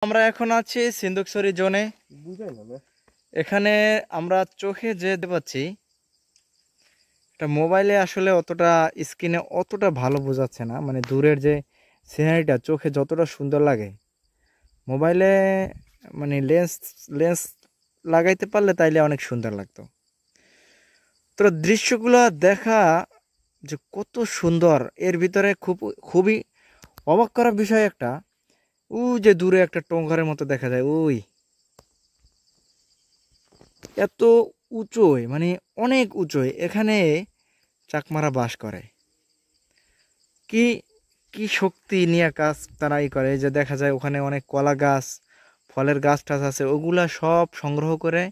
আমরা এখন আছি সিন্ধুকছড়ি জোনে। এখানে আমরা চোখে যে দেখতে পাচ্ছি, এটা মোবাইলে আসলে অতটা স্ক্রিনে অতটা ভালো বোঝাচ্ছে না। মানে দূরের যে সিনারিটা চোখে যতটা সুন্দর লাগে, মোবাইলে মানে লেন্স লেন্স লাগাইতে পারলে তাইলে অনেক সুন্দর লাগতো। তো দৃশ্যগুলো দেখা যে কত সুন্দর, এর ভিতরে খুবই অবাক করার বিষয় একটা, যে দূরে একটা টোঙ্গারের মতো দেখা যায়, এত উঁচুই, মানে অনেক উঁচুই এখানে চাকমারা বাস করে। কি কি শক্তি নিয়ে কাজ তারা করে, যে দেখা যায় ওখানে অনেক কলা গাছ, ফলের গাছ টাছ আছে, ওগুলা সব সংগ্রহ করে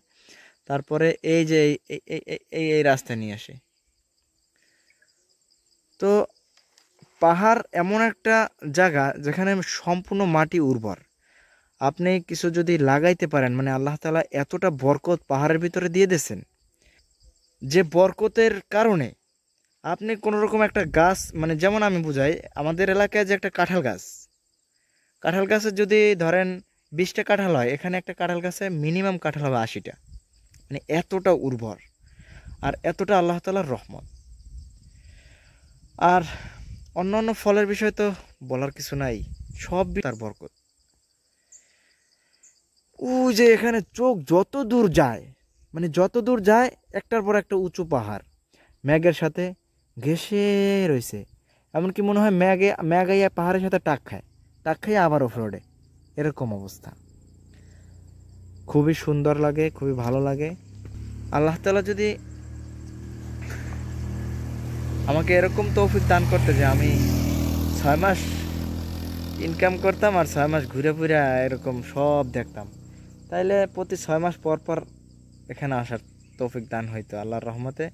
তারপরে এই যে এই রাস্তায় নিয়ে আসে। তো পাহাড় এমন একটা জায়গা যেখানে সম্পূর্ণ মাটি উর্বর। আপনি কিছু যদি লাগাইতে পারেন, মানে আল্লাহ তাআলা এতটা বরকত পাহাড়ের ভিতরে দিয়ে দিয়েছেন, যে বরকতের কারণে আপনি কোনো রকম একটা গাছ, মানে যেমন আমি বুঝাই, আমাদের এলাকায় যে একটা কাঁঠাল গাছের যদি ধরেন 20টা কাঁঠাল হয়, এখানে একটা কাঁঠাল গাছে মিনিমাম কাঁঠাল হবে 80টা। মানে এতটা উর্বর, আর এতটা আল্লাহ তাআলার রহমত। আর অন্যান্য ফলের বিষয় তো বলার কিছু নাই, সব তার বরকত। যে এখানে চোখ যত দূর যায়, মানে যত দূর যায় একটার পর একটা উঁচু পাহাড় ম্যাগের সাথে ঘেঁষে রয়েছে। এমনকি মনে হয় ম্যাগাইয়া পাহাড়ের সাথে টাক খাইয়ে আবার অফরোডে, এরকম অবস্থা। খুবই সুন্দর লাগে, খুবই ভালো লাগে। আল্লাহ তাআলা যদি আমাকে এরকম তৌফিক দান করতে, যে আমি 6 মাস ইনকাম করতাম আর 6 মাস ঘুরে ফিরে এরকম সব দেখতাম, তাইলে প্রতি 6 মাস পর পর এখানে আসার তৌফিক দান হইতো আল্লাহর রহমতে।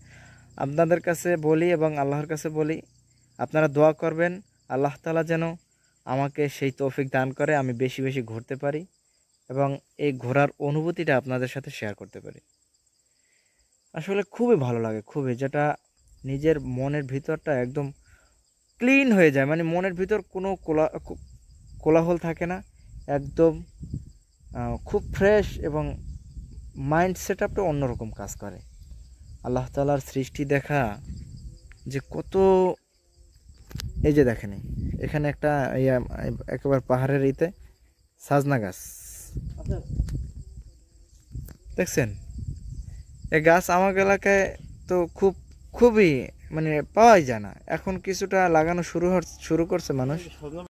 আপনাদের কাছে বলি এবং আল্লাহর কাছে বলি, আপনারা দোয়া করবেন আল্লাহ তাআলা যেন আমাকে সেই তৌফিক দান করে, আমি বেশি বেশি ঘুরতে পারি এবং এই ঘোরার অনুভূতিটা আপনাদের সাথে শেয়ার করতে পারি। আসলে খুবই ভালো লাগে, খুবই, যেটা নিজের মনের ভিতরটা একদম ক্লিন হয়ে যায়। মানে মনের ভিতর কোনো কোলাহল থাকে না, একদম খুব ফ্রেশ, এবং মাইন্ড সেট আপটা অন্যরকম কাজ করে। আল্লাহ তাআলার সৃষ্টি দেখা যে কত, এই যে দেখেন এখানে একটা একেবারে পাহাড়ের সাজনা গাছ দেখছেন। এই গাছ আমার এলাকায় তো খুবই মানে পাওয়াই যায় না, এখন কিছুটা লাগানো শুরু করছে মানুষ।